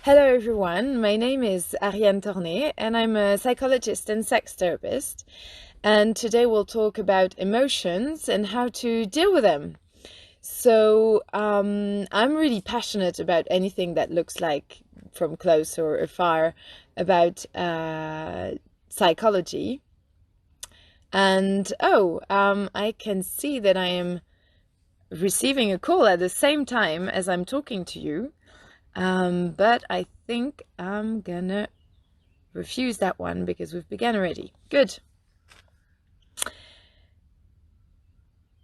Hello everyone, my name is Ariane Tornet and I'm a psychologist and sex therapist. And today we'll talk about emotions and how to deal with them. I'm really passionate about anything that looks like from close or afar about psychology. I can see that I am receiving a call at the same time as I'm talking to you. But I think I'm gonna refuse that one because we've begun already. Good.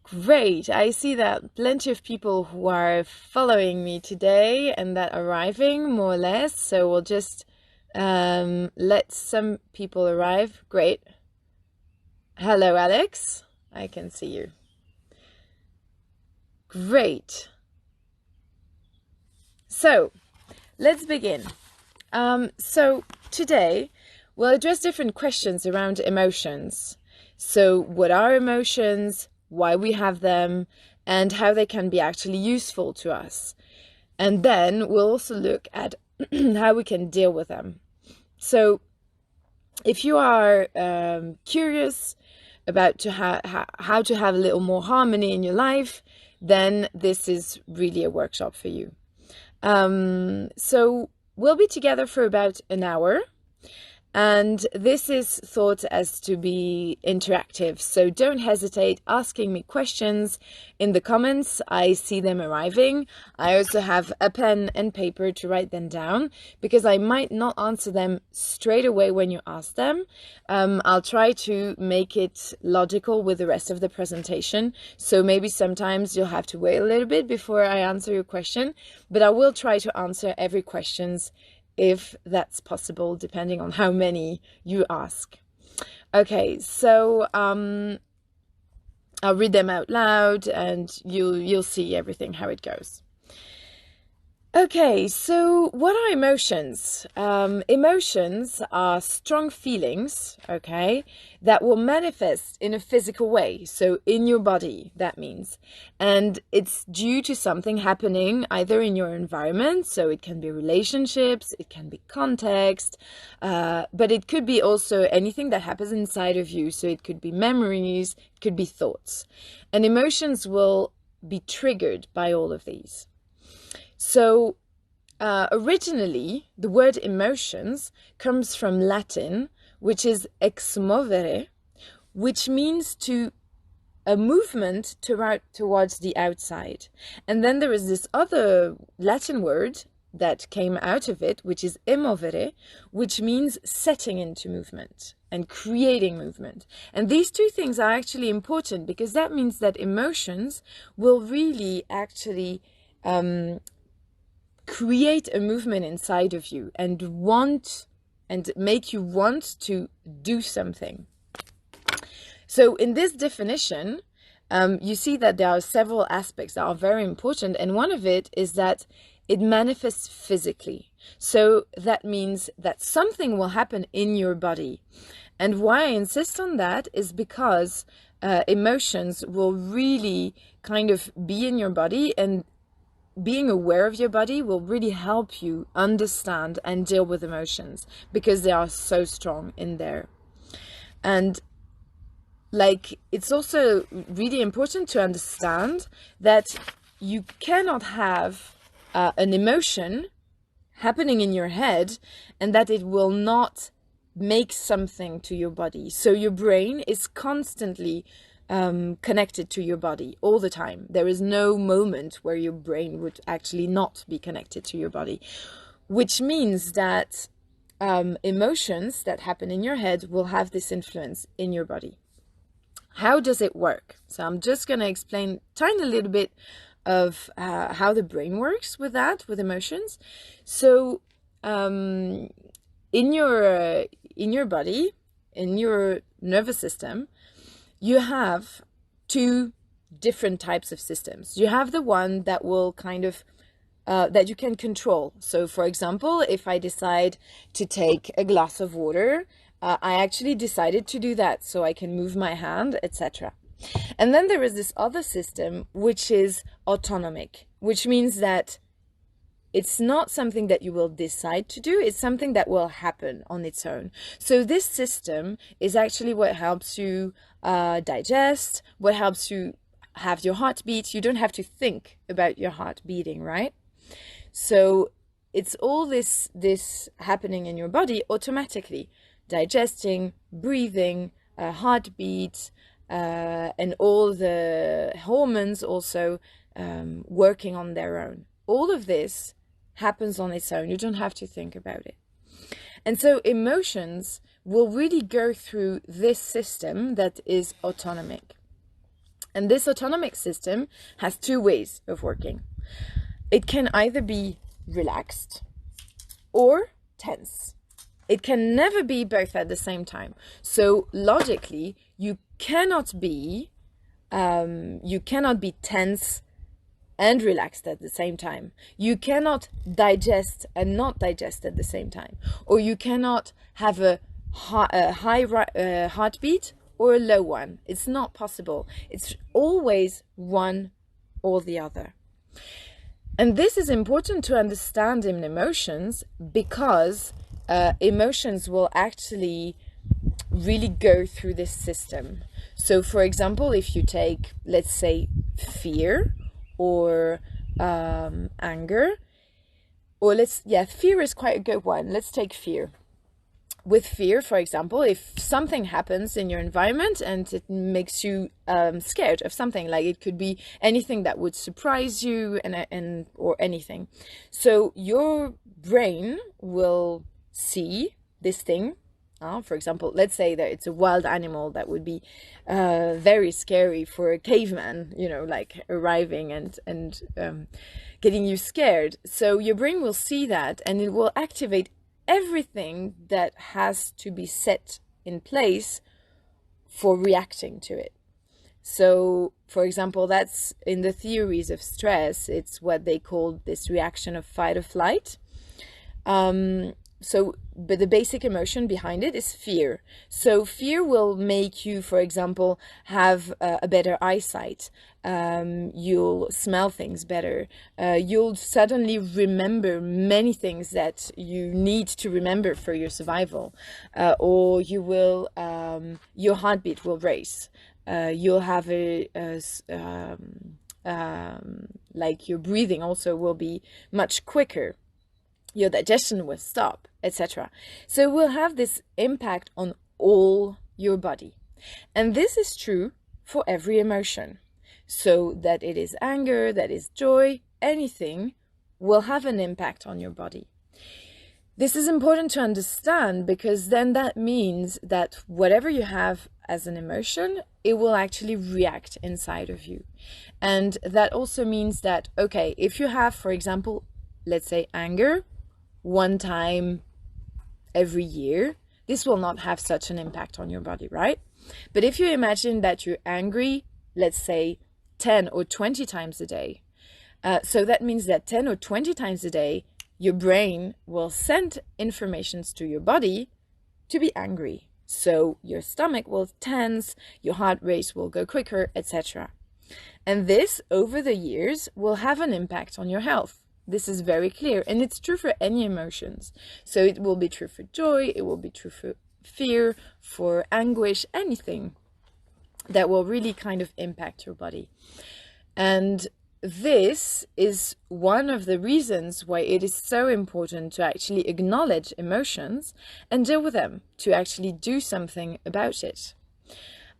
Great. I see that plenty of people who are following me today and that are arriving more or less. So we'll just let some people arrive. Great. Hello, Alex. I can see you. Great. So let's begin. Today we'll address different questions around emotions. So what are emotions, why we have them, and how they can be actually useful to us. And then we'll also look at how we can deal with them. So if you are curious about how to have a little more harmony in your life, then this is really a workshop for you. So we'll be together for about an hour, and this is thought as to be interactive. So don't hesitate asking me questions in the comments. I see them arriving. I also have a pen and paper to write them down because I might not answer them straight away when you ask them. I'll try to make it logical with the rest of the presentation. So maybe sometimes you'll have to wait a little bit before I answer your question, but I will try to answer every question if that's possible, depending on how many you ask. Okay, so I'll read them out loud and you'll see everything, how it goes. Okay, so what are emotions? Emotions are strong feelings, okay, that will manifest in a physical way, so in your body, that means. And it's due to something happening either in your environment, so it can be relationships, it can be context, but it could be also anything that happens inside of you, so it could be memories, it could be thoughts. And emotions will be triggered by all of these. So originally, the word emotions comes from Latin, which is ex movere, which means a movement towards the outside. And then there is this other Latin word that came out of it, which is emovere, which means setting into movement and creating movement. And these two things are actually important because that means that emotions will really actually create a movement inside of you and make you want to do something. So in this definition, you see that there are several aspects that are very important, and one of it is that it manifests physically. So that means that something will happen in your body. And why I insist on that is because emotions will really kind of be in your body, and being aware of your body will really help you understand and deal with emotions because they are so strong in there. And it's also really important to understand that you cannot have an emotion happening in your head and that it will not make something to your body. So your brain is constantly connected to your body all the time. There is no moment where your brain would actually not be connected to your body, which means that emotions that happen in your head will have this influence in your body. How does it work? So I'm just going to explain tiny little bit of how the brain works with emotions. So in your body, in your nervous system, you have two different types of systems. You have the one that will kind of that you can control. So for example, if I decide to take a glass of water, I actually decided to do that, so I can move my hand, etc. And then there is this other system which is autonomic, which means that it's not something that you will decide to do, it's something that will happen on its own. So this system is actually what helps you digest, what helps you have your heart beat. You don't have to think about your heart beating, right? So it's all this happening in your body automatically, digesting, breathing, heartbeat, and all the hormones also working on their own. All of this happens on its own. You don't have to think about it. And so emotions will really go through this system that is autonomic. And this autonomic system has two ways of working. It can either be relaxed or tense. It can never be both at the same time. So logically, you cannot be tense and relaxed at the same time. You cannot digest and not digest at the same time. Or you cannot have a high heartbeat or a low one. It's not possible. It's always one or the other. And this is important to understand in emotions, because emotions will actually really go through this system. So for example, if you take, let's say, fear or anger, or fear is quite a good one. Let's take fear. With fear, for example, if something happens in your environment and it makes you scared of something, like it could be anything that would surprise you and or anything. So your brain will see this thing. For example, let's say that it's a wild animal that would be very scary for a caveman, like arriving and getting you scared. So your brain will see that and it will activate everything that has to be set in place for reacting to it. So, for example, that's in the theories of stress, it's what they call this reaction of fight or flight. But the basic emotion behind it is fear. So fear will make you, for example, have a better eyesight. You'll smell things better. You'll suddenly remember many things that you need to remember for your survival. Or you will, your heartbeat will race. You'll have like your breathing also will be much quicker. Your digestion will stop, etc. So it will have this impact on all your body. And this is true for every emotion. So that it is anger, that is joy, anything will have an impact on your body. This is important to understand, because then that means that whatever you have as an emotion, it will actually react inside of you. And that also means that, okay, if you have, for example, let's say anger, one time every year, this will not have such an impact on your body, right? But if you imagine that you're angry, let's say 10 or 20 times a day, so that means that 10 or 20 times a day, your brain will send informations to your body to be angry. So your stomach will tense, your heart rate will go quicker, etc. And this, over the years, will have an impact on your health. This is very clear, and it's true for any emotions. So it will be true for joy, it will be true for fear, for anguish, anything that will really kind of impact your body. And this is one of the reasons why it is so important to actually acknowledge emotions and deal with them, to actually do something about it.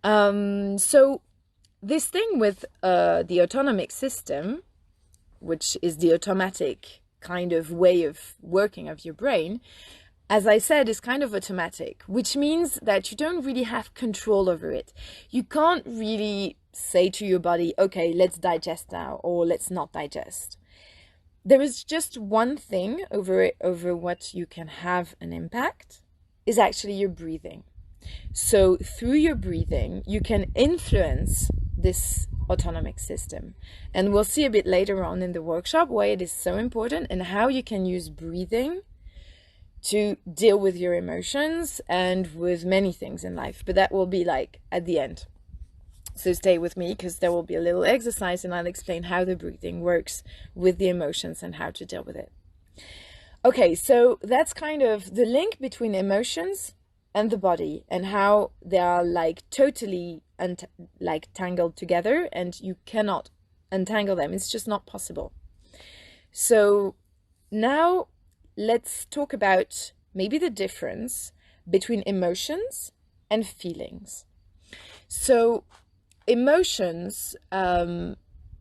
So this thing with the autonomic system, which is the automatic kind of way of working of your brain, as I said, is kind of automatic, which means that you don't really have control over it. You can't really say to your body, okay, let's digest now, or let's not digest. There is just one thing over what you can have an impact, is actually your breathing. So through your breathing, you can influence this autonomic system. And we'll see a bit later on in the workshop why it is so important and how you can use breathing to deal with your emotions and with many things in life. But that will be like at the end. So stay with me, because there will be a little exercise and I'll explain how the breathing works with the emotions and how to deal with it. Okay, so that's kind of the link between emotions and the body, and how they are like totally like tangled together, and you cannot untangle them. It's just not possible. So now let's talk about maybe the difference between emotions and feelings. So emotions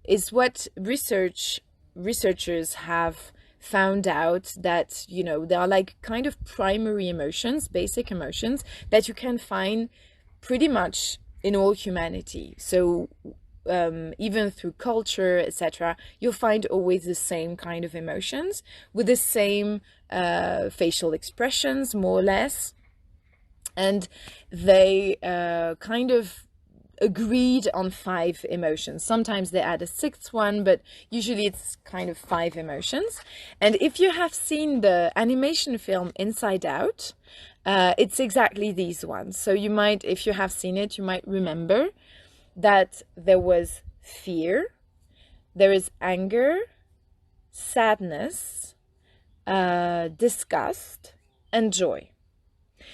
is what researchers have found out, that they are like kind of primary emotions, basic emotions that you can find pretty much in all humanity. So even through culture, etc., you'll find always the same kind of emotions with the same facial expressions, more or less. And they kind of agreed on 5 emotions. Sometimes they add a 6th one, but usually it's kind of 5 emotions. And if you have seen the animation film Inside Out, it's exactly these ones. So you might, if you have seen it, you might remember that there was fear, there is anger, sadness, disgust, and joy.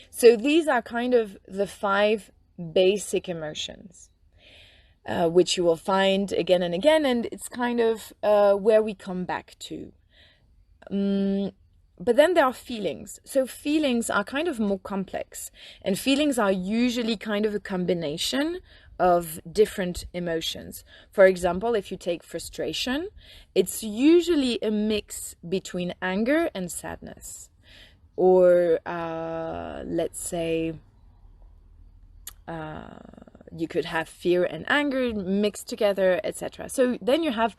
So these are kind of the 5 basic emotions, which you will find again and again, and it's kind of where we come back to. But then there are feelings. So feelings are kind of more complex, and feelings are usually kind of a combination of different emotions. For example, if you take frustration, it's usually a mix between anger and sadness. Or let's say you could have fear and anger mixed together, etc. So then you have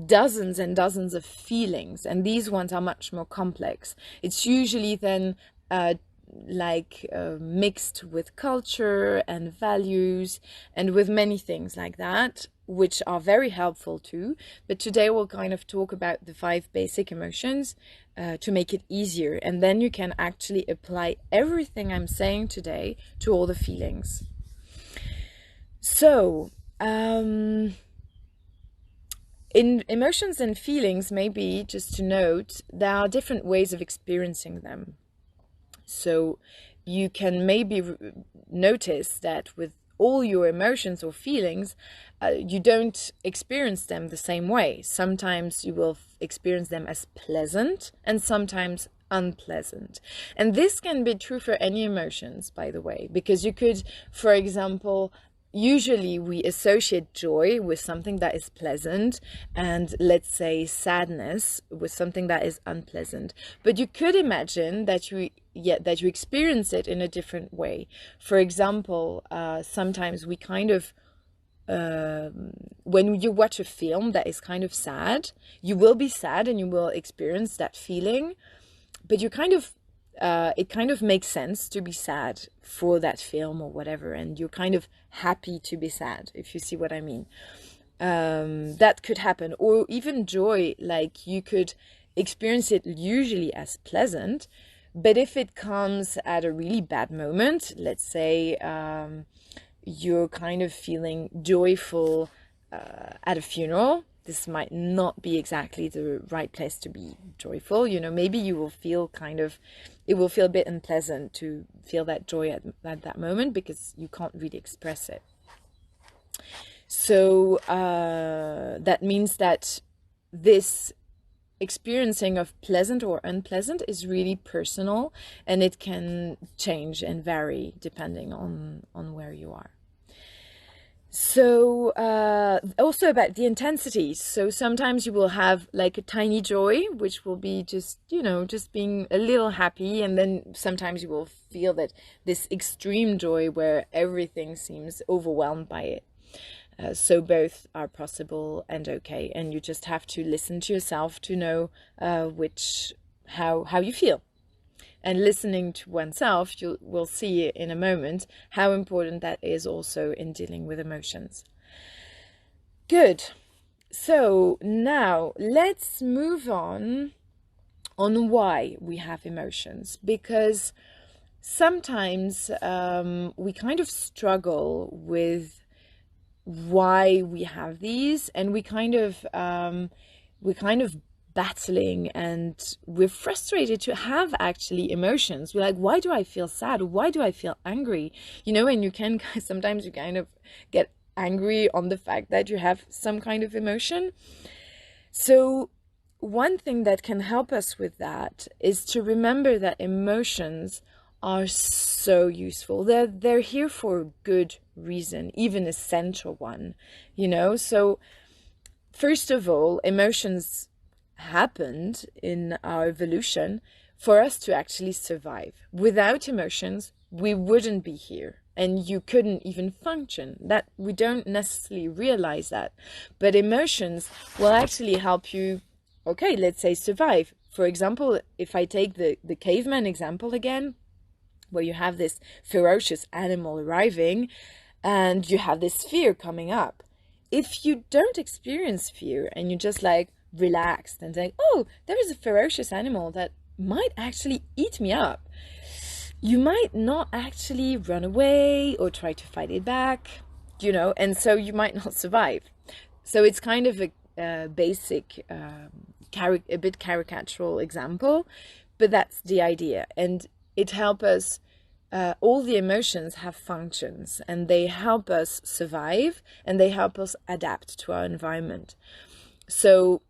dozens and dozens of feelings, and these ones are much more complex. It's usually then mixed with culture and values and with many things like that, which are very helpful too. But today we'll kind of talk about the 5 basic emotions to make it easier, and then you can actually apply everything I'm saying today to all the feelings. So in emotions and feelings, maybe just to note, there are different ways of experiencing them. So you can maybe notice that with all your emotions or feelings, you don't experience them the same way. Sometimes you will experience them as pleasant and sometimes unpleasant. And this can be true for any emotions, by the way, because you could, for example, usually we associate joy with something that is pleasant, and let's say sadness with something that is unpleasant. But you could imagine that you experience it in a different way. For example, sometimes we kind of when you watch a film that is kind of sad, you will be sad and you will experience that feeling, but you kind of it kind of makes sense to be sad for that film or whatever, and you're kind of happy to be sad, if you see what I mean. That could happen. Or even joy, like you could experience it usually as pleasant, but if it comes at a really bad moment, let's say you're kind of feeling joyful at a funeral, this might not be exactly the right place to be joyful. Maybe you will feel it will feel a bit unpleasant to feel that joy at that moment, because you can't really express it. So that means that this experiencing of pleasant or unpleasant is really personal, and it can change and vary depending on where you are. So also about the intensity. So sometimes you will have like a tiny joy, which will be just being a little happy, and then sometimes you will feel that this extreme joy where everything seems overwhelmed by it. So both are possible and okay, and you just have to listen to yourself to know how you feel. And listening to oneself, you will see in a moment how important that is also in dealing with emotions. Good. So now let's move on why we have emotions, because sometimes we kind of struggle with why we have these, and we kind of battling and we're frustrated to have actually emotions. We're like, why do I feel sad? Why do I feel angry? And you can sometimes you kind of get angry on the fact that you have some kind of emotion. So one thing that can help us with that is to remember that emotions are so useful. They're here for a good reason, even essential one, So first of all, emotions happened in our evolution for us to actually survive. Without emotions, we wouldn't be here and you couldn't even function. That we don't necessarily realize that. But emotions will actually help you, okay, let's say survive. For example, if I take the caveman example again, where you have this ferocious animal arriving and you have this fear coming up. If you don't experience fear and you're just like relaxed and saying, oh, there is a ferocious animal that might actually eat me up, you might not actually run away or try to fight it back, and so you might not survive. So it's kind of a basic, a bit caricatural example, but that's the idea. And it helps us, all the emotions have functions and they help us survive and they help us adapt to our environment. So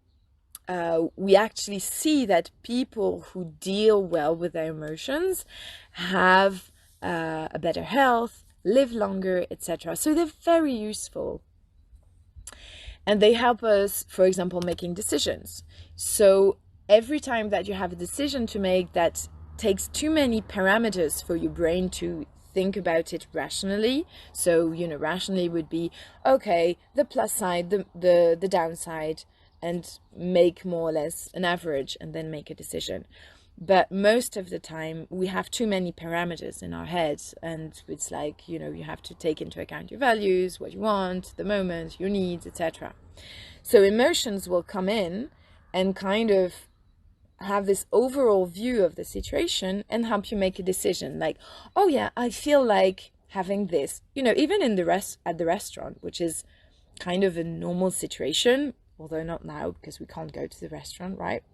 we actually see that people who deal well with their emotions have a better health, live longer, etc. So they're very useful. And they help us, for example, making decisions. So every time that you have a decision to make that takes too many parameters for your brain to think about it rationally. So, rationally would be, okay, the plus side, the downside, and make more or less an average and then make a decision. But most of the time we have too many parameters in our heads, and it's like, you have to take into account your values, what you want, the moment, your needs, etc. So emotions will come in and kind of have this overall view of the situation and help you make a decision. Like, oh yeah, I feel like having this, even in at the restaurant, which is kind of a normal situation, although not now because we can't go to the restaurant, right?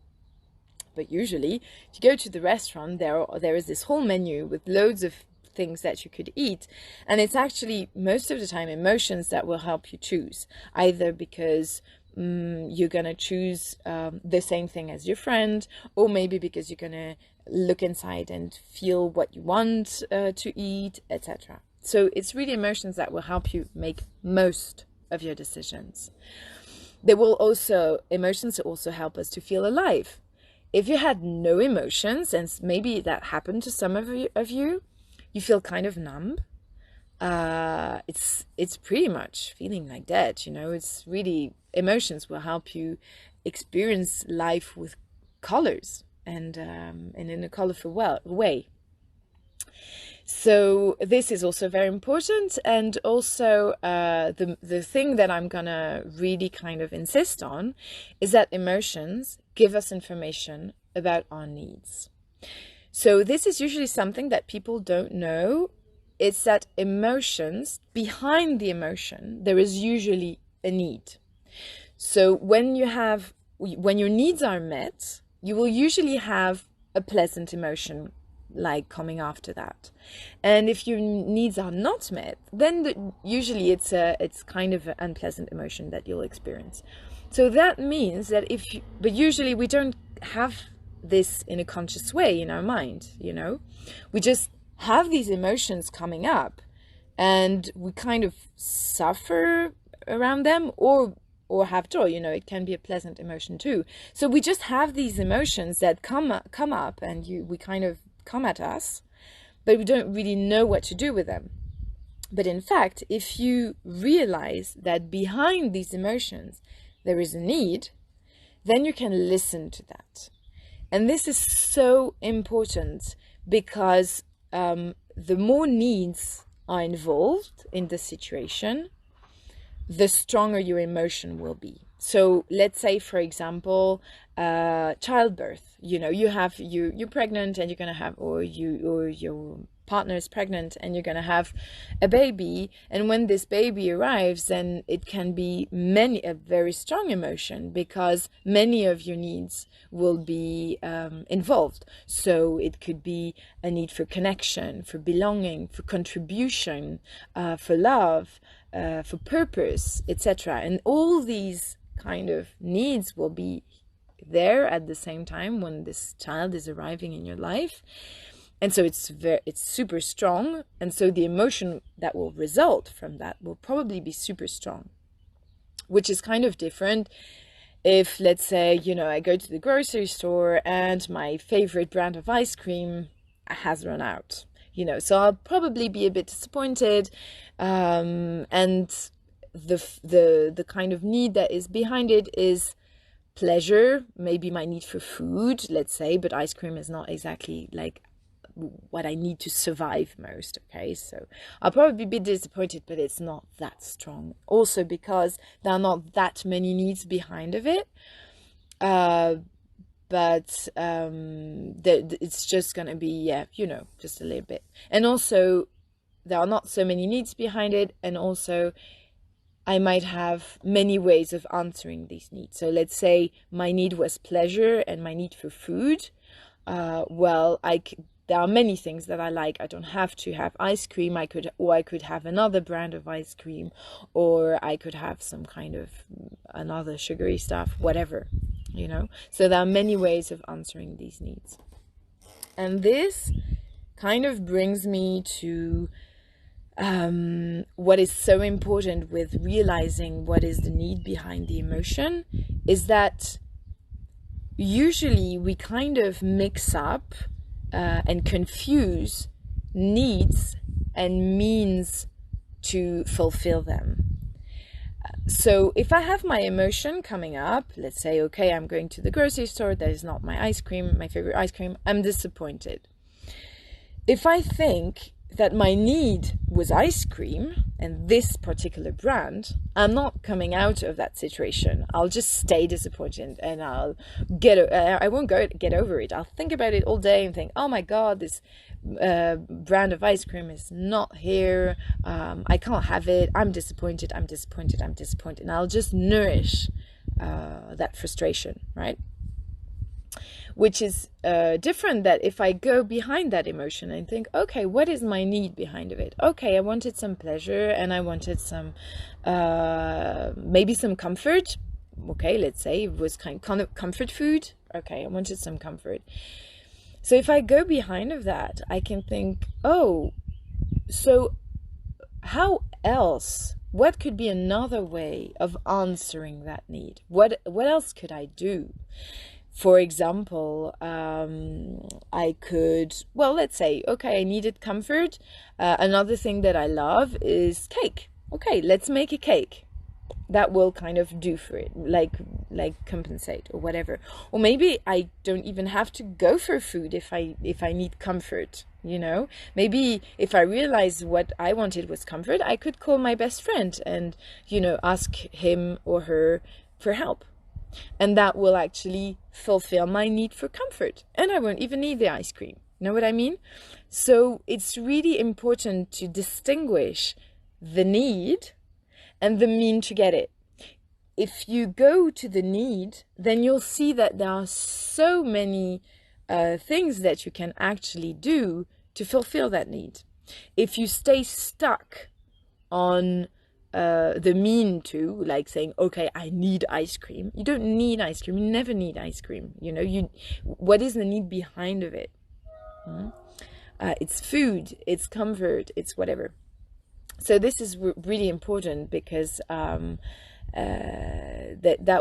But usually, if you go to the restaurant, there is this whole menu with loads of things that you could eat. And it's actually, most of the time, emotions that will help you choose. Either because you're going to choose the same thing as your friend, or maybe because you're going to look inside and feel what you want to eat, etc. So it's really emotions that will help you make most of your decisions. Emotions also help us to feel alive. If you had no emotions, and maybe that happened to some of you, you feel kind of numb. It's pretty much feeling like dead. It's really, emotions will help you experience life with colors and in a colorful way. So this is also very important. And also the thing that I'm gonna really kind of insist on is that emotions give us information about our needs. So this is usually something that people don't know. It's that emotions, behind the emotion, there is usually a need. So when your needs are met, you will usually have a pleasant emotion like coming after that. And if your needs are not met, then usually it's kind of an unpleasant emotion that you'll experience. So that means that but usually we don't have this in a conscious way in our mind, we just have these emotions coming up and we kind of suffer around them or have joy. It can be a pleasant emotion too. So we just have these emotions that come up and we kind of come at us, but we don't really know what to do with them. But in fact, if you realize that behind these emotions there is a need, then you can listen to that. And this is so important because the more needs are involved in the situation, the stronger your emotion will be. So let's say, for example, childbirth. You're pregnant and you're gonna have, or your partner is pregnant and you're gonna have a baby. And when this baby arrives, then it can be a very strong emotion, because many of your needs will be involved. So it could be a need for connection, for belonging, for contribution, for love, for purpose, etc. And all these kind of needs will be there at the same time when this child is arriving in your life. And so it's super strong, and so the emotion that will result from that will probably be super strong, which is kind of different if, let's say, I go to the grocery store and my favorite brand of ice cream has run out. So I'll probably be a bit disappointed, and the kind of need that is behind it is pleasure, maybe my need for food, let's say, but ice cream is not exactly like what I need to survive most. Okay, so I'll probably be disappointed, but it's not that strong. Also because there are not that many needs behind of it, but it's just gonna be just a little bit. And also there are not so many needs behind it, and also I might have many ways of answering these needs. So let's say my need was pleasure and my need for food. There are many things that I like. I don't have to have ice cream. I could have another brand of ice cream, or I could have some kind of another sugary stuff, whatever, So there are many ways of answering these needs. And this kind of brings me to what is so important with realizing what is the need behind the emotion, is that usually we kind of mix up and confuse needs and means to fulfill them. So if I have my emotion coming up, let's say, okay, I'm going to the grocery store, that is not my ice cream, my favorite ice cream, I'm disappointed. If I think that my need was ice cream and this particular brand, I'm not coming out of that situation. I'll just stay disappointed, and I won't get over it. I'll think about it all day and think, oh my God, this brand of ice cream is not here. I can't have it. I'm disappointed. And I'll just nourish that frustration, right? Which is different that if I go behind that emotion and think, okay, what is my need behind of it? Okay, I wanted some pleasure and I wanted some, maybe some comfort. Okay, let's say it was kind of comfort food. Okay, I wanted some comfort. So if I go behind of that, I can think, oh, so how else? What could be another way of answering that need? What else could I do? For example, I could, let's say, okay, I needed comfort. Another thing that I love is cake. Okay, let's make a cake. That will kind of do for it, like compensate or whatever. Or maybe I don't even have to go for food if I need comfort, Maybe if I realize what I wanted was comfort, I could call my best friend and, ask him or her for help. And that will actually fulfill my need for comfort. And I won't even need the ice cream. You know what I mean? So it's really important to distinguish the need and the mean to get it. If you go to the need, then you'll see that there are so many things that you can actually do to fulfill that need. If you stay stuck on the mean to, like saying, okay, I need ice cream. You don't need ice cream. You never need ice cream. What is the need behind of it? It's food, it's comfort, it's whatever. So this is really important, because that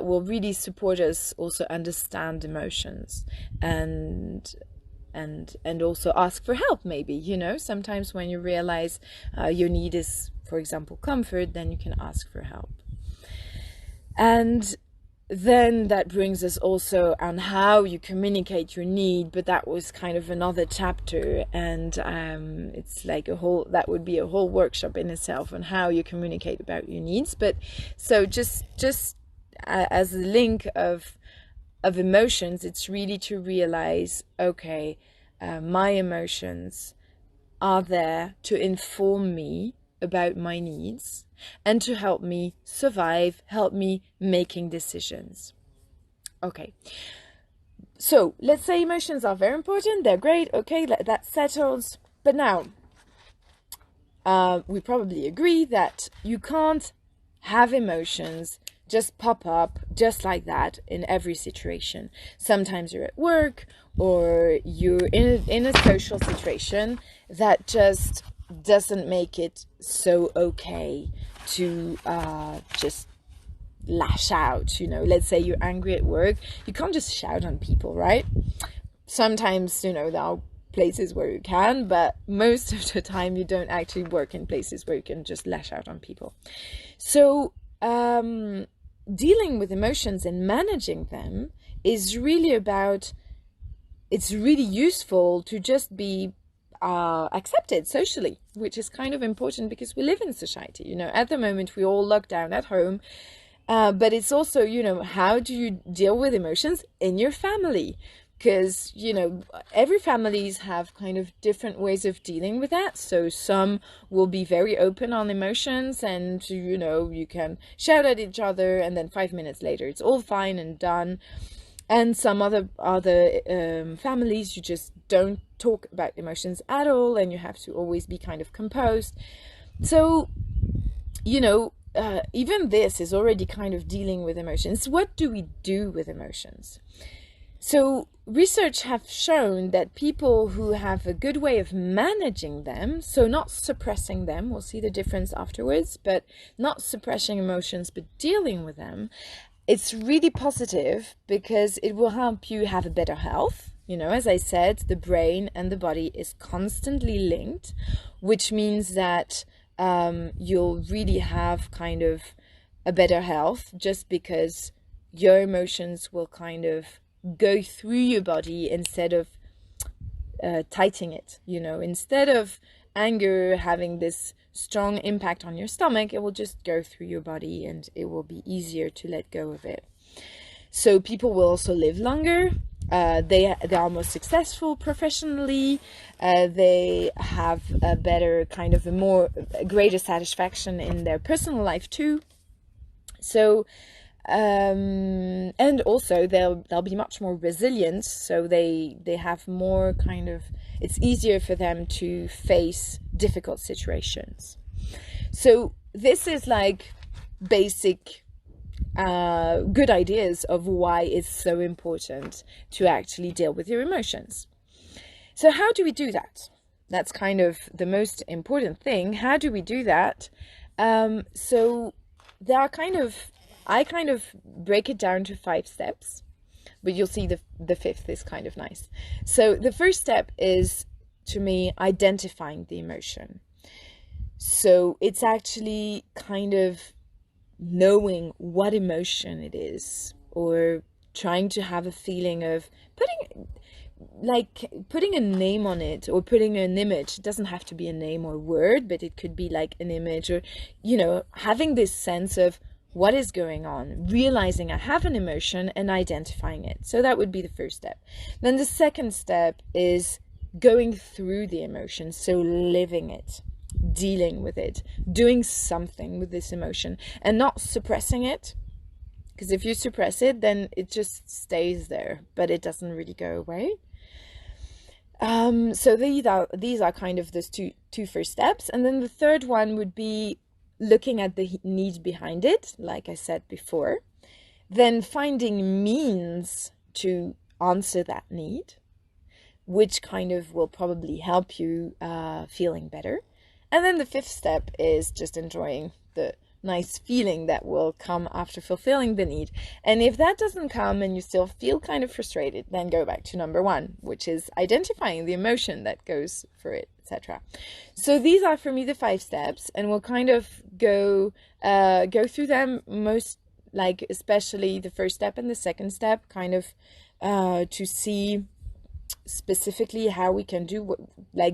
will really support us also understand emotions and also ask for help. Maybe, sometimes when you realize your need is, for example, comfort, then you can ask for help. And then that brings us also on how you communicate your need, but that was kind of another chapter, and it's like that would be a whole workshop in itself on how you communicate about your needs. But so just as a link of emotions, it's really to realize, okay, my emotions are there to inform me about my needs and to help me survive, help me making decisions. Okay, so let's say emotions are very important, they're great, okay, that settles. But now, we probably agree that you can't have emotions just pop up just like that in every situation. Sometimes you're at work or you're in a social situation that just doesn't make it so okay to just lash out. Let's say you're angry at work, you can't just shout on people, right? Sometimes, there are places where you can, but most of the time you don't actually work in places where you can just lash out on people. So dealing with emotions and managing them is really about, it's really useful to just be accepted socially, which is kind of important because we live in society. At the moment we're all locked down at home, but it's also, how do you deal with emotions in your family? Because, every families have kind of different ways of dealing with that. So some will be very open on emotions and, you can shout at each other and then 5 minutes later it's all fine and done. And some other families, you just don't talk about emotions at all and you have to always be kind of composed. So, even this is already kind of dealing with emotions. What do we do with emotions? So research have shown that people who have a good way of managing them, so not suppressing them, we'll see the difference afterwards, but not suppressing emotions, but dealing with them, it's really positive because it will help you have a better health. As I said, the brain and the body is constantly linked, which means that you'll really have kind of a better health just because your emotions will kind of go through your body instead of tightening it. Instead of anger having this strong impact on your stomach, it will just go through your body and it will be easier to let go of it. So people will also live longer. They are more successful professionally. They have a better kind of a greater satisfaction in their personal life too. So and also they'll be much more resilient, so they have more kind of, it's easier for them to face difficult situations. So this is like basic good ideas of why it's so important to actually deal with your emotions. So how do we do that? That's kind of the most important thing. How do we do that? So there are I kind of break it down to 5 steps, but you'll see the fifth is kind of nice. So the first step is, to me, identifying the emotion. So it's actually kind of knowing what emotion it is, or trying to have a feeling of putting a name on it, or putting an image. It doesn't have to be a name or word, but it could be like an image, or having this sense of what is going on, realizing I have an emotion and identifying it. So that would be the first step. Then the second step is going through the emotion, so living it, dealing with it, doing something with this emotion, and not suppressing it. Because if you suppress it, then it just stays there, but it doesn't really go away. So these are kind of those two first steps. And then the third one would be looking at the need behind it, like I said before, then finding means to answer that need, which kind of will probably help you feeling better. And then the fifth step is just enjoying the nice feeling that will come after fulfilling the need. And if that doesn't come and you still feel kind of frustrated, then go back to number 1, which is identifying the emotion that goes for it, etc. So these are for me the 5 steps, and we'll kind of go through them, most like especially the first step and the second step, kind of to see specifically how we can do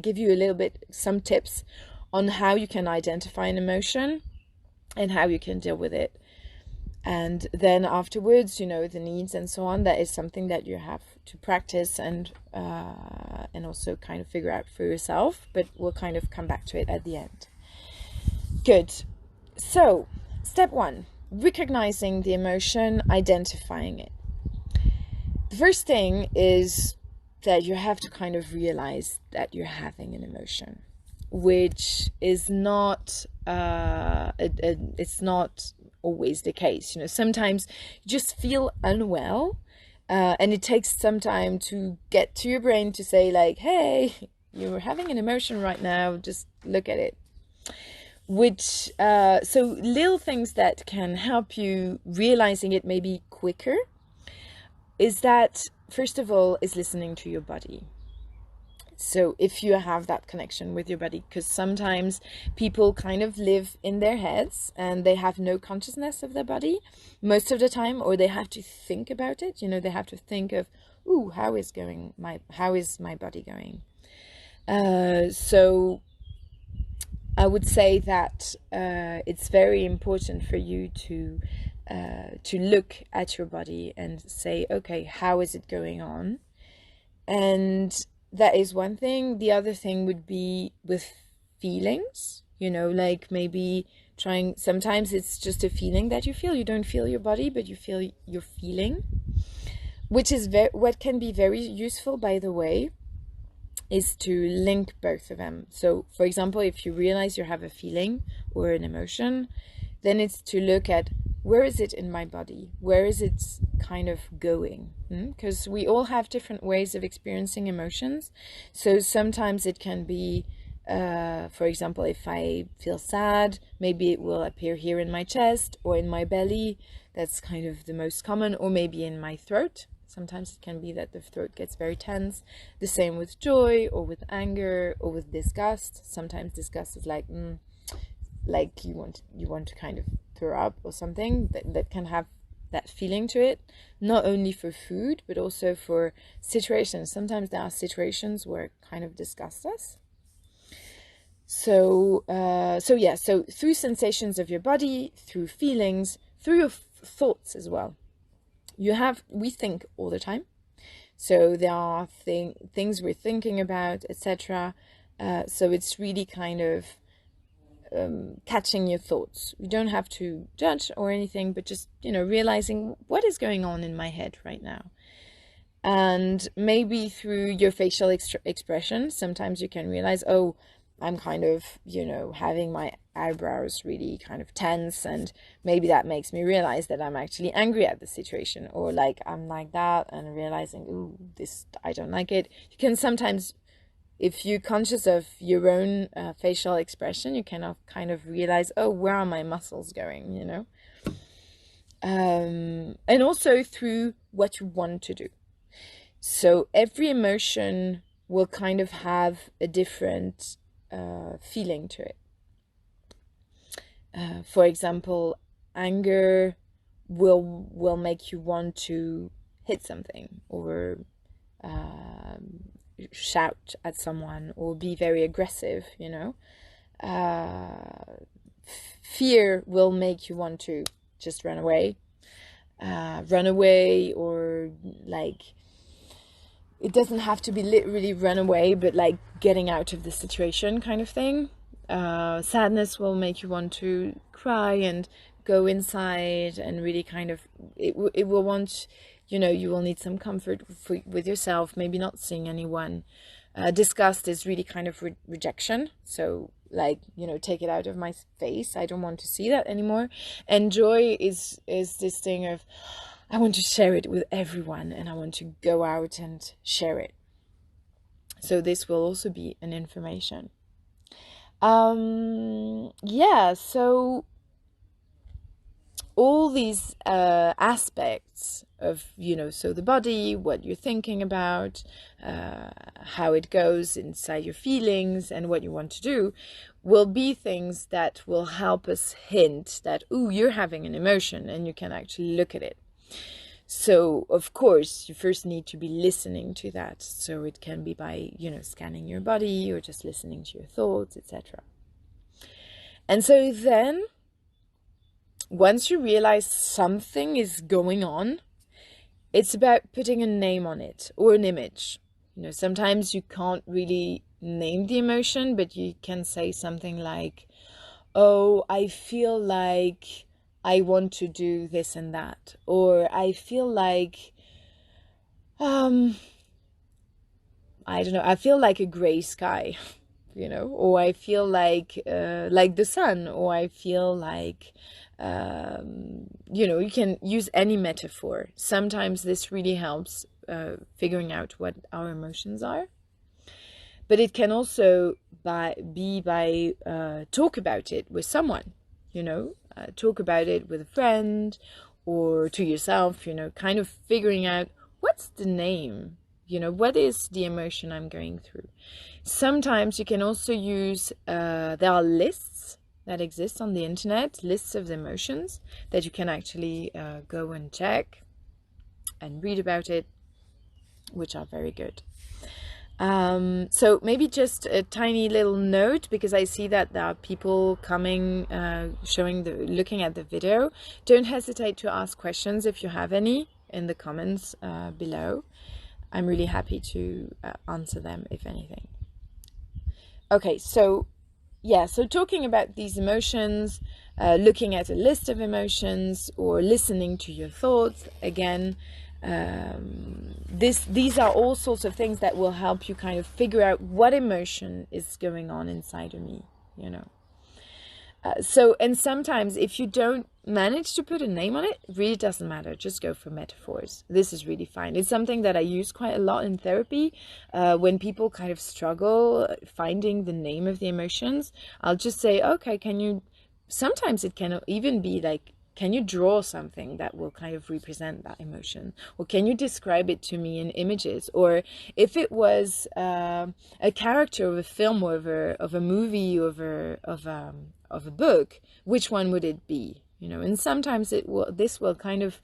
give you a little bit some tips on how you can identify an emotion and how you can deal with it. And then afterwards, the needs and so on, that is something that you have to practice and also kind of figure out for yourself, but we'll kind of come back to it at the end. Good. So, step 1, recognizing the emotion, identifying it. The first thing is that you have to kind of realize that you're having an emotion, which is not, it's not always the case. Sometimes you just feel unwell, and it takes some time to get to your brain to say like, hey, you're having an emotion right now, just look at it. So little things that can help you realizing it maybe quicker is that, first of all, is listening to your body. So if you have that connection with your body, because sometimes people kind of live in their heads and they have no consciousness of their body most of the time, or they have to think about it. They have to think of, ooh, how is my body going? So I would say that it's very important for you to look at your body and say, okay, how is it going on? And that is one thing. The other thing would be with feelings, like maybe trying, sometimes it's just a feeling that you feel. You don't feel your body, but you feel your feeling, which is what can be very useful, by the way, is to link both of them. So, for example, if you realize you have a feeling or an emotion, then it's to look at, where is it in my body? Where is it kind of going? Because we all have different ways of experiencing emotions. So sometimes it can be, for example, if I feel sad, maybe it will appear here in my chest or in my belly. That's kind of the most common, or maybe in my throat. Sometimes it can be that the throat gets very tense. The same with joy or with anger or with disgust. Sometimes disgust is like you want to kind of throw up or something, that can have that feeling to it, not only for food but also for situations. Sometimes there are situations where it kind of disgusts us. So through sensations of your body, through feelings, through your thoughts as well. We think all the time, so there are things we're thinking about, etc. So it's really kind of catching your thoughts. You don't have to judge or anything, but just realizing what is going on in my head right now. And maybe through your facial expression, sometimes you can realize, oh, I'm kind of having my eyebrows really kind of tense, and maybe that makes me realize that I'm actually angry at the situation, or like I'm like that and realizing, ooh, this, I don't like it. You can sometimes, if you're conscious of your own facial expression, you can kind of realize, oh, where are my muscles going, and also through what you want to do. So every emotion will kind of have a different feeling to it. For example, anger will make you want to hit something, or shout at someone, or be very aggressive. Fear will make you want to just run away, or like, it doesn't have to be literally run away, but like getting out of the situation kind of thing. Sadness will make you want to cry and go inside and really kind of, it will want, you will need some comfort with yourself, maybe not seeing anyone. Disgust is really kind of rejection. So like, take it out of my face. I don't want to see that anymore. And joy is this thing of, I want to share it with everyone, and I want to go out and share it. So this will also be an information. So all these aspects of, so the body, what you're thinking about, how it goes inside your feelings, and what you want to do, will be things that will help us hint that, ooh, you're having an emotion, and you can actually look at it. So, of course, you first need to be listening to that. So it can be by, scanning your body, or just listening to your thoughts, etc. And so then once you realize something is going on, it's about putting a name on it or an image. Sometimes you can't really name the emotion, but you can say something like, oh, I feel like I want to do this and that. Or I feel like, I don't know, I feel like a gray sky, or I feel like the sun, or I feel like, you can use any metaphor. Sometimes this really helps figuring out what our emotions are. But it can also be by talk about it with someone, talk about it with a friend or to yourself, kind of figuring out what's the name, what is the emotion I'm going through. Sometimes you can also use, there are lists that exist on the internet, lists of the emotions that you can actually go and check and read about it, which are very good. So maybe just a tiny little note, because I see that there are people coming, looking at the video. Don't hesitate to ask questions if you have any in the comments below. I'm really happy to answer them, if anything. Okay, so talking about these emotions, looking at a list of emotions, or listening to your thoughts again. These are all sorts of things that will help you kind of figure out what emotion is going on inside of me, and sometimes if you don't manage to put a name on it, really doesn't matter. Just go for metaphors. This is really fine. It's something that I use quite a lot in therapy. When people kind of struggle finding the name of the emotions, I'll just say, okay, sometimes it can even be like, can you draw something that will kind of represent that emotion? Or can you describe it to me in images? Or if it was a character of a film or of a movie or of a book, which one would it be? And sometimes this will kind of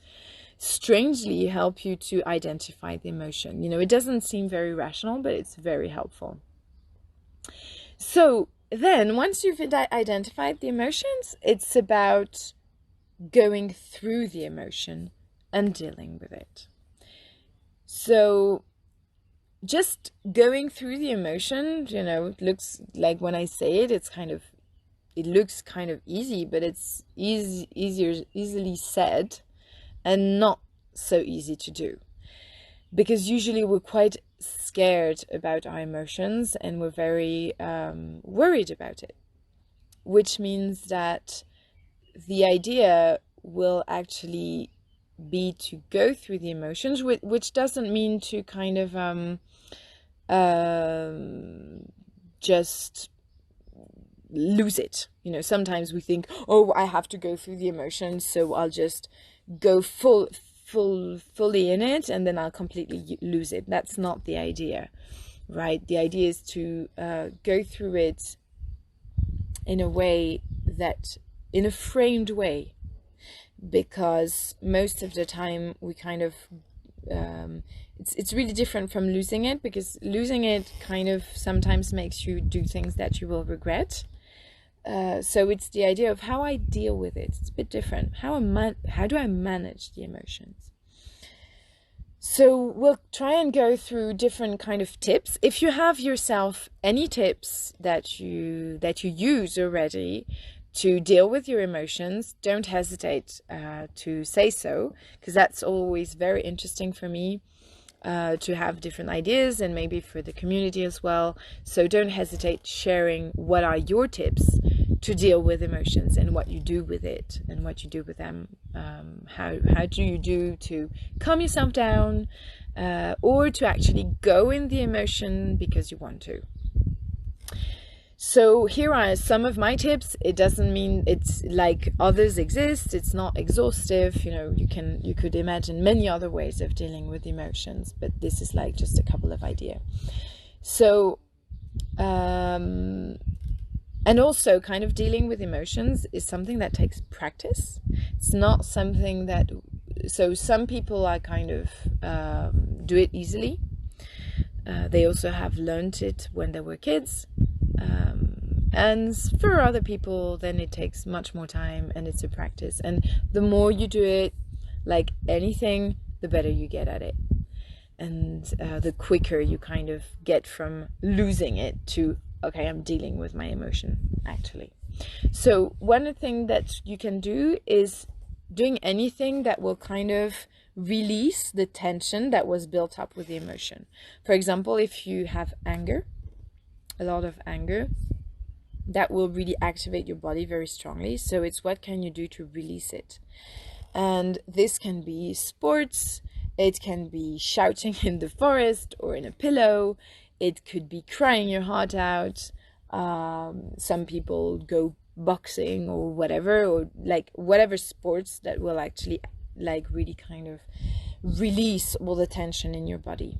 strangely help you to identify the emotion. It doesn't seem very rational, but it's very helpful. So then once you've identified the emotions, it's about going through the emotion and dealing with it. So just going through the emotion, it looks like, when I say it, it looks kind of easy, but it's easily said and not so easy to do, because usually we're quite scared about our emotions and we're very worried about it, which means that the idea will actually be to go through the emotions, which doesn't mean to kind of just lose it. Sometimes we think, oh, I have to go through the emotions, so I'll just go fully in it, and then I'll completely lose it. That's not the idea, right? The idea is to go through it in a way in a framed way, because most of the time we kind of it's really different from losing it, because losing it kind of sometimes makes you do things that you will regret. So it's the idea of how I deal with it. It's a bit different. How do I manage the emotions? So we'll try and go through different kind of tips. If you have yourself any tips that you use already to deal with your emotions, don't hesitate to say so, because that's always very interesting for me to have different ideas, and maybe for the community as well. So don't hesitate sharing what are your tips to deal with emotions, and what you do with it, and what you do with them. How do you do to calm yourself down, or to actually go in the emotion because you want to. So here are some of my tips. It doesn't mean it's like others exist. It's not exhaustive. You could imagine many other ways of dealing with emotions, but this is like just a couple of ideas. So, and also kind of dealing with emotions is something that takes practice. It's not something that, so some people are kind of do it easily. They also have learned it when they were kids. And for other people, then it takes much more time, and it's a practice. And the more you do it, like anything, the better you get at it. And the quicker you kind of get from losing it to, okay, I'm dealing with my emotion, actually. So one thing that you can do is doing anything that will kind of release the tension that was built up with the emotion. For example, if you have anger, a lot of anger, that will really activate your body very strongly. So it's what can you do to release it? And this can be sports, it can be shouting in the forest or in a pillow, it could be crying your heart out. Some people go boxing or whatever, or like whatever sports that will actually like really kind of release all the tension in your body.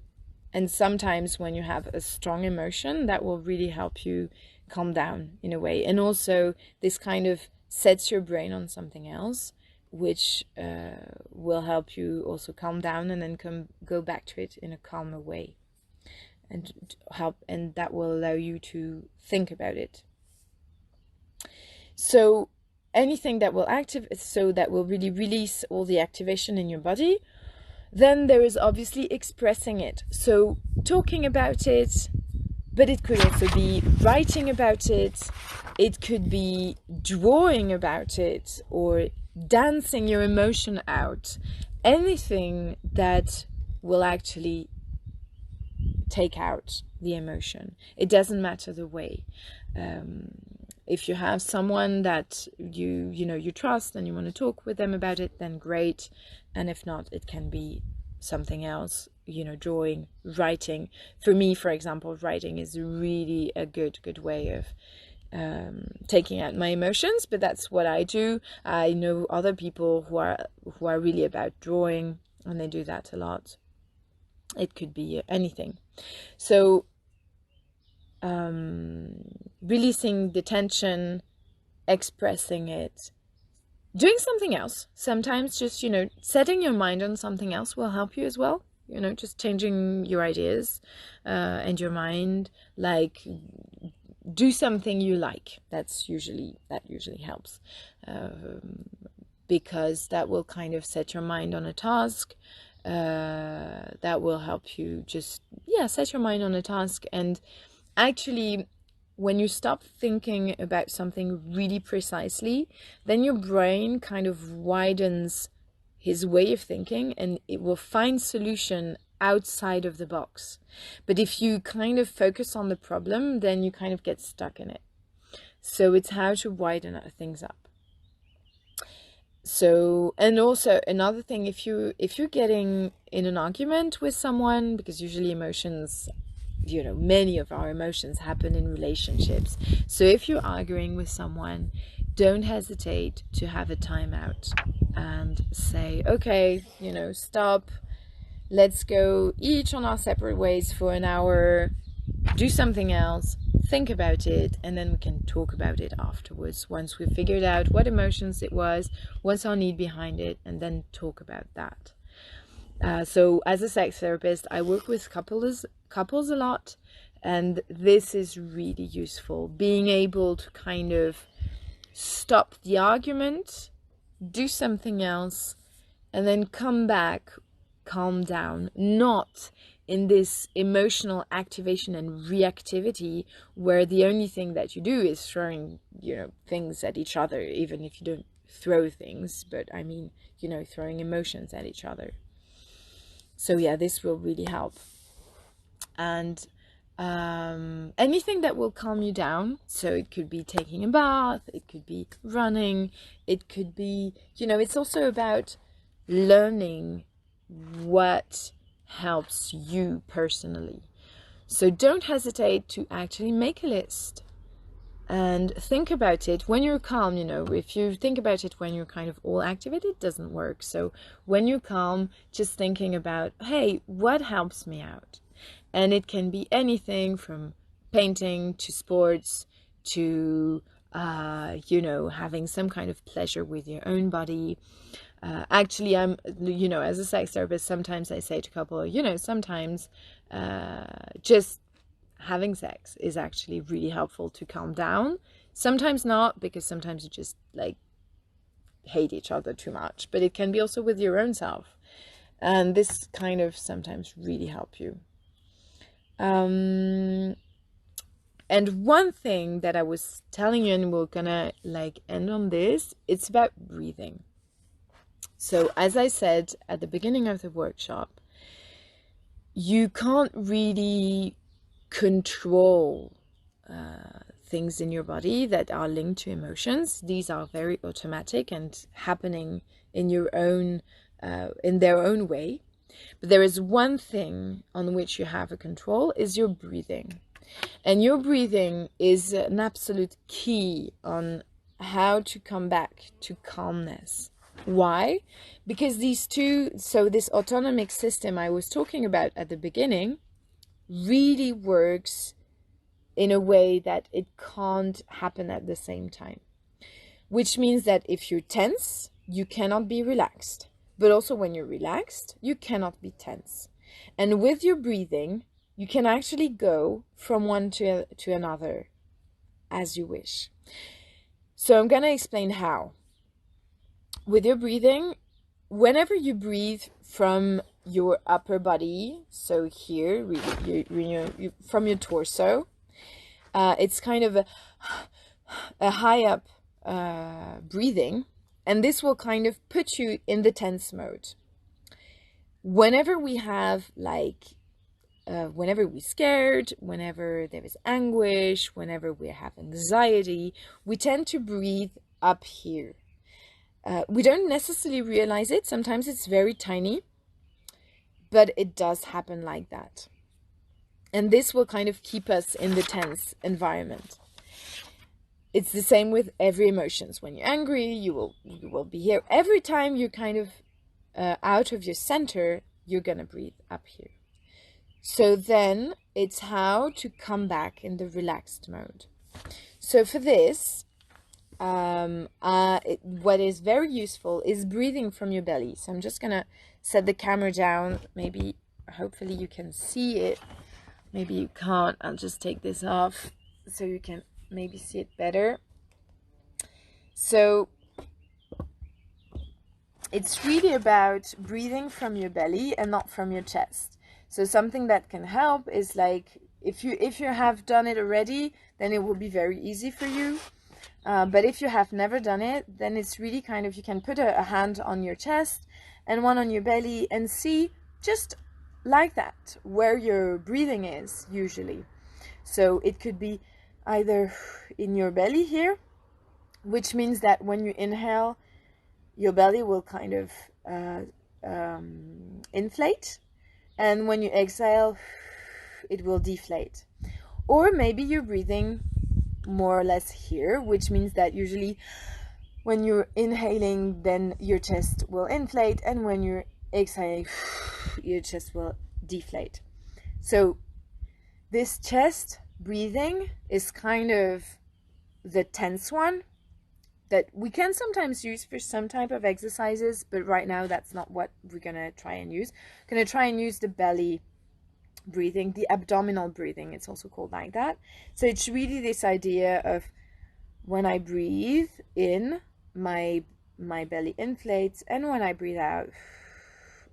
And sometimes when you have a strong emotion, that will really help you calm down in a way. And also this kind of sets your brain on something else, which will help you also calm down and then go back to it in a calmer way, and that will allow you to think about it. So anything that will that will really release all the activation in your body. Then there is obviously expressing it. So talking about it, but it could also be writing about it. It could be drawing about it or dancing your emotion out. Anything that will actually take out the emotion. It doesn't matter the way. If you have someone that you trust and you want to talk with them about it, then great. And if not, it can be something else, drawing, writing. For me, for example, writing is really a good way of taking out my emotions, but that's what I do. I know other people who are really about drawing, and they do that a lot. It could be anything. So releasing the tension, expressing it, doing something else. Sometimes just, setting your mind on something else will help you as well. Just changing your ideas and your mind, like do something you like. That usually helps, because that will kind of set your mind on a task. That will help you just set your mind on a task. And actually, when you stop thinking about something really precisely, then your brain kind of widens his way of thinking, and it will find solution outside of the box. But if you kind of focus on the problem, then you kind of get stuck in it. So it's how to widen things up. So, and also another thing, if you're getting in an argument with someone, because usually emotions, many of our emotions happen in relationships. So if you're arguing with someone, don't hesitate to have a timeout and say, okay, stop, let's go each on our separate ways for an hour, do something else, think about it, and then we can talk about it afterwards once we've figured out what emotions it was, what's our need behind it, and then talk about that. So as a sex therapist, I work with couples a lot, and this is really useful. Being able to kind of stop the argument, do something else, and then come back, calm down, not in this emotional activation and reactivity where the only thing that you do is throwing, things at each other, even if you don't throw things, but I mean, throwing emotions at each other. So this will really help. And anything that will calm you down. So it could be taking a bath, it could be running, it could be, it's also about learning what helps you personally. So don't hesitate to actually make a list and think about it when you're calm. If you think about it when you're kind of all activated, it doesn't work. So when you're calm, just thinking about, hey, what helps me out? And it can be anything from painting to sports to having some kind of pleasure with your own body. Actually, I'm, as a sex therapist, sometimes I say to couple, sometimes just having sex is actually really helpful to calm down. Sometimes not, because sometimes you just like hate each other too much, but it can be also with your own self. And this kind of sometimes really help you. And one thing that I was telling you, and we're gonna like end on this, it's about breathing. So as I said at the beginning of the workshop, you can't really control things in your body that are linked to emotions. These are very automatic and happening in your own, in their own way. But there is one thing on which you have a control, is your breathing. And your breathing is an absolute key on how to come back to calmness. Why? Because these two, so this autonomic system I was talking about at the beginning, really works in a way that it can't happen at the same time. Which means that if you're tense, you cannot be relaxed. But also when you're relaxed, you cannot be tense. And with your breathing, you can actually go from one to another as you wish. So I'm going to explain how. With your breathing, whenever you breathe from your upper body, so here, from your torso, it's kind of a high up breathing, and this will kind of put you in the tense mode. Whenever we have whenever we're scared, whenever there is anguish, whenever we have anxiety, we tend to breathe up here. We don't necessarily realize it. Sometimes it's very tiny, but it does happen like that. And this will kind of keep us in the tense environment. It's the same with every emotions. When you're angry, you will be here. Every time you're kind of out of your center, you're going to breathe up here. So then it's how to come back in the relaxed mode. So for this, what is very useful is breathing from your belly. So I'm just going to set the camera down. Maybe, hopefully you can see it. Maybe you can't. I'll just take this off so you can maybe see it better. So it's really about breathing from your belly and not from your chest. So something that can help is like, if you have done it already, then it will be very easy for you. But if you have never done it, then it's really kind of, you can put a hand on your chest and one on your belly and see just like that where your breathing is usually. So it could be either in your belly here, which means that when you inhale, your belly will kind of inflate, and when you exhale, it will deflate. Or maybe you're breathing more or less here, which means that usually when you're inhaling, then your chest will inflate, and when you're exhaling, your chest will deflate. So this chest breathing is kind of the tense one that we can sometimes use for some type of exercises, but right now that's not what we're gonna try and use. We're gonna try and use the belly breathing, the abdominal breathing, it's also called like that. So it's really this idea of when I breathe in, my belly inflates, and when I breathe out,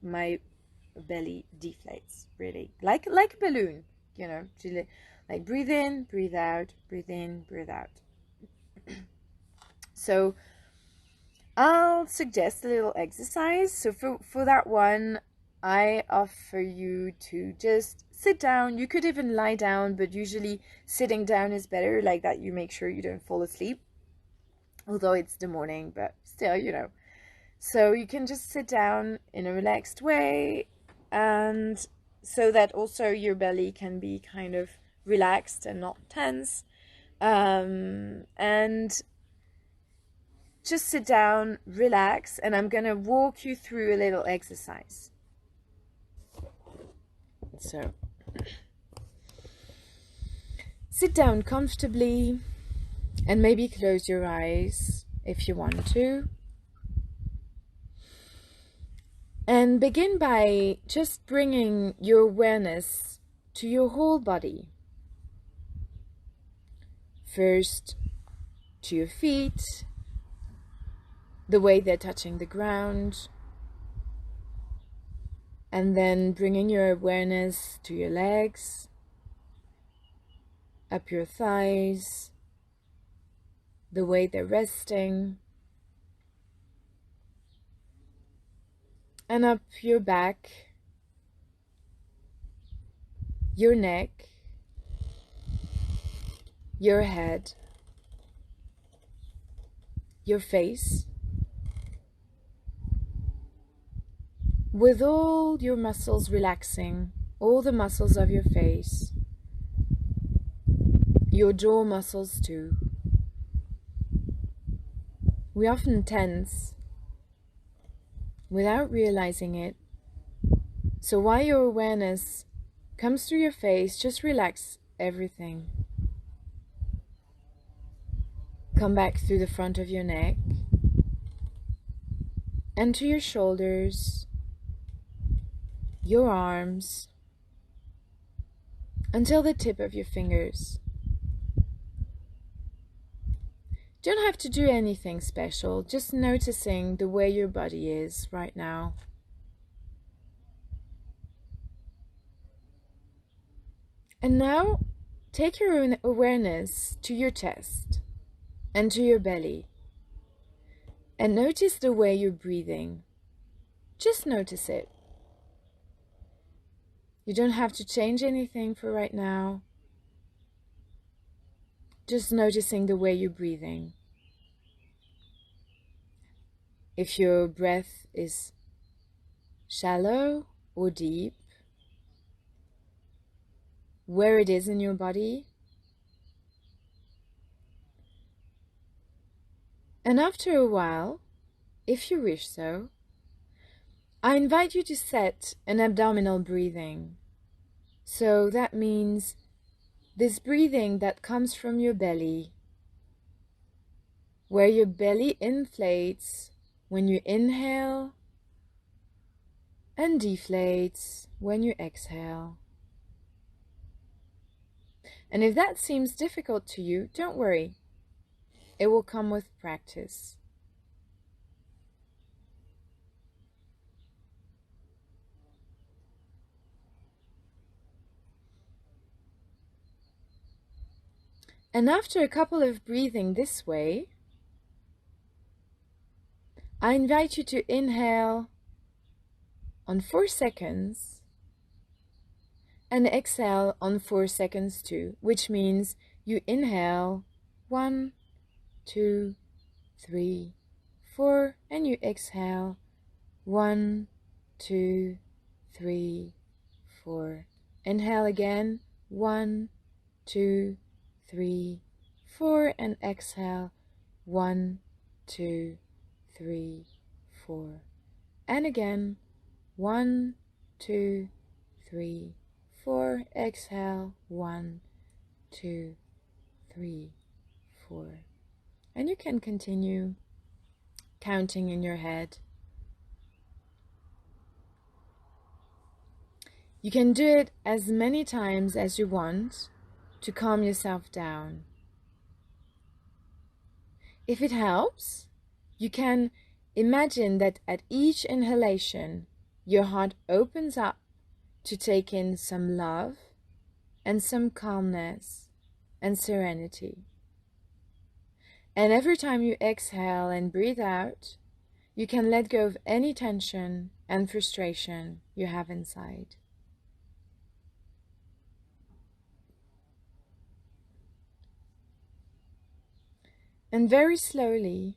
my belly deflates, really like a balloon, you know, like breathe in, breathe out, breathe in, breathe out. So I'll suggest a little exercise. So for that one, I offer you to just sit down. You could even lie down, but usually sitting down is better, like that you make sure you don't fall asleep, although it's the morning, but still, you know. So you can just sit down in a relaxed way, and so that also your belly can be kind of relaxed and not tense. And just sit down, relax, and I'm gonna walk you through a little exercise. So sit down comfortably and maybe close your eyes if you want to. And begin by just bringing your awareness to your whole body. First to your feet, the way they're touching the ground, and then bringing your awareness to your legs, up your thighs, the way they're resting, and up your back, your neck, your head, your face, with all your muscles relaxing, all the muscles of your face, your jaw muscles too. We often tense without realizing it. So while your awareness comes through your face, just relax everything. Come back through the front of your neck and to your shoulders, your arms, until the tip of your fingers. Don't have to do anything special, just noticing the way your body is right now. And now, take your own awareness to your chest and to your belly. And notice the way you're breathing. Just notice it. You don't have to change anything for right now. Just noticing the way you're breathing. If your breath is shallow or deep, where it is in your body. And after a while, if you wish so, I invite you to set an abdominal breathing. So that means this breathing that comes from your belly, where your belly inflates when you inhale and deflates when you exhale. And if that seems difficult to you, don't worry. It will come with practice. And after a couple of breathing this way, I invite you to inhale on 4 seconds and exhale on 4 seconds too, which means you inhale 1, 2, 3, 4, and you exhale 1, 2, 3, 4. Inhale again, 1, 2, 3, 4, and exhale 1, 2, 3, 4. And again, 1, 2, 3, 4. Exhale 1, 2, 3, 4. And you can continue counting in your head. You can do it as many times as you want to calm yourself down. If it helps, you can imagine that at each inhalation, your heart opens up to take in some love and some calmness and serenity. And every time you exhale and breathe out, you can let go of any tension and frustration you have inside. And very slowly,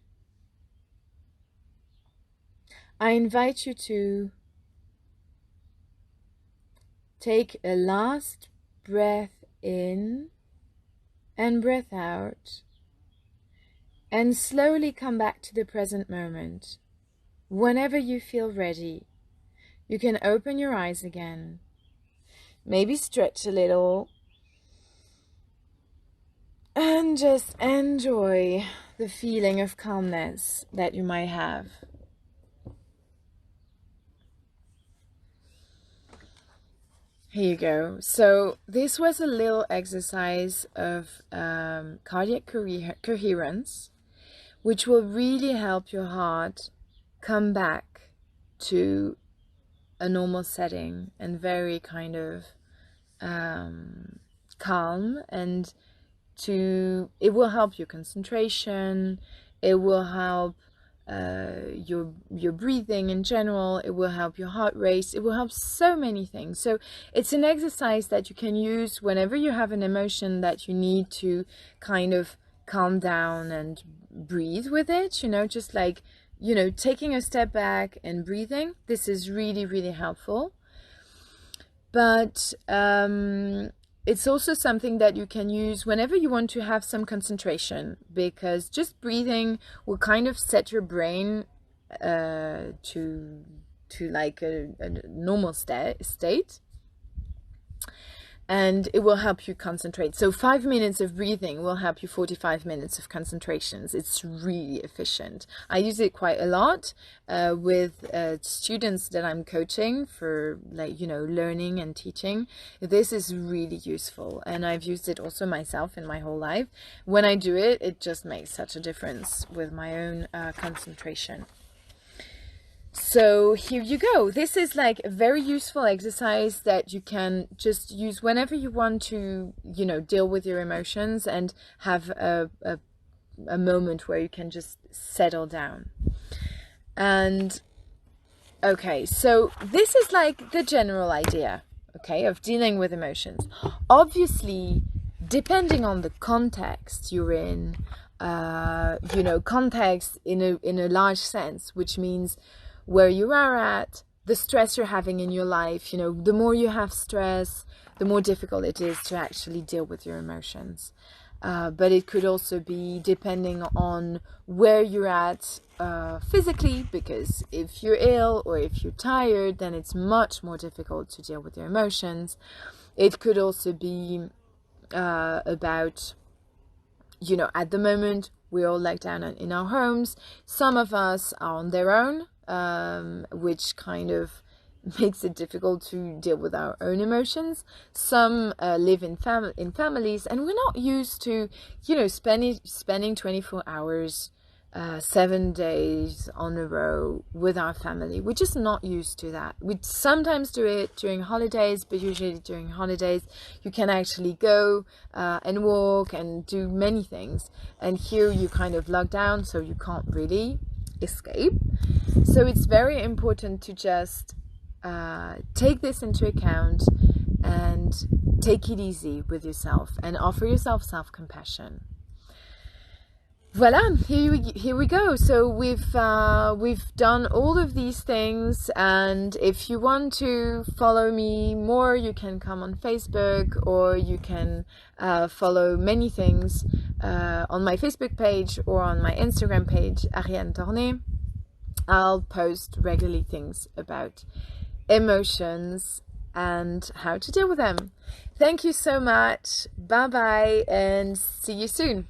I invite you to take a last breath in and breath out, and slowly come back to the present moment. Whenever you feel ready, you can open your eyes again, maybe stretch a little, and just enjoy the feeling of calmness that you might have. Here you go. So this was a little exercise of cardiac coherence, which will really help your heart come back to a normal setting and very kind of calm, and it will help your concentration, it will help your breathing in general, it will help your heart rate, it will help so many things. So it's an exercise that you can use whenever you have an emotion that you need to kind of calm down and breathe with it, just like, taking a step back and breathing. This is really, really helpful. But it's also something that you can use whenever you want to have some concentration, because just breathing will kind of set your brain to like a normal state, and it will help you concentrate. So 5 minutes of breathing will help you 45 minutes of concentrations. It's really efficient. I use it quite a lot with students that I'm coaching for, like, learning and teaching. This is really useful, and I've used it also myself in my whole life. When I do it, it just makes such a difference with my own concentration. So here you go. This is like a very useful exercise that you can just use whenever you want to, deal with your emotions and have a moment where you can just settle down. And okay, so this is like the general idea, okay, of dealing with emotions. Obviously, depending on the context you're in, context in a large sense, which means where you are at, the stress you're having in your life, the more you have stress, the more difficult it is to actually deal with your emotions. But it could also be depending on where you're at physically, because if you're ill or if you're tired, then it's much more difficult to deal with your emotions. It could also be about, at the moment, we're all locked down in our homes. Some of us are on their own, which kind of makes it difficult to deal with our own emotions. Some live in families, and we're not used to, spending 24 hours, 7 days on a row with our family. We're just not used to that. We sometimes do it during holidays, but usually during holidays you can actually go and walk and do many things. And here you kind of lock down, so you can't really escape. So it's very important to just take this into account and take it easy with yourself and offer yourself self-compassion. Voila, here we go. So we've done all of these things, and if you want to follow me more, you can come on Facebook, or you can follow many things on my Facebook page or on my Instagram page, Ariane Torné. I'll post regularly things about emotions and how to deal with them. Thank you so much. Bye bye, and see you soon.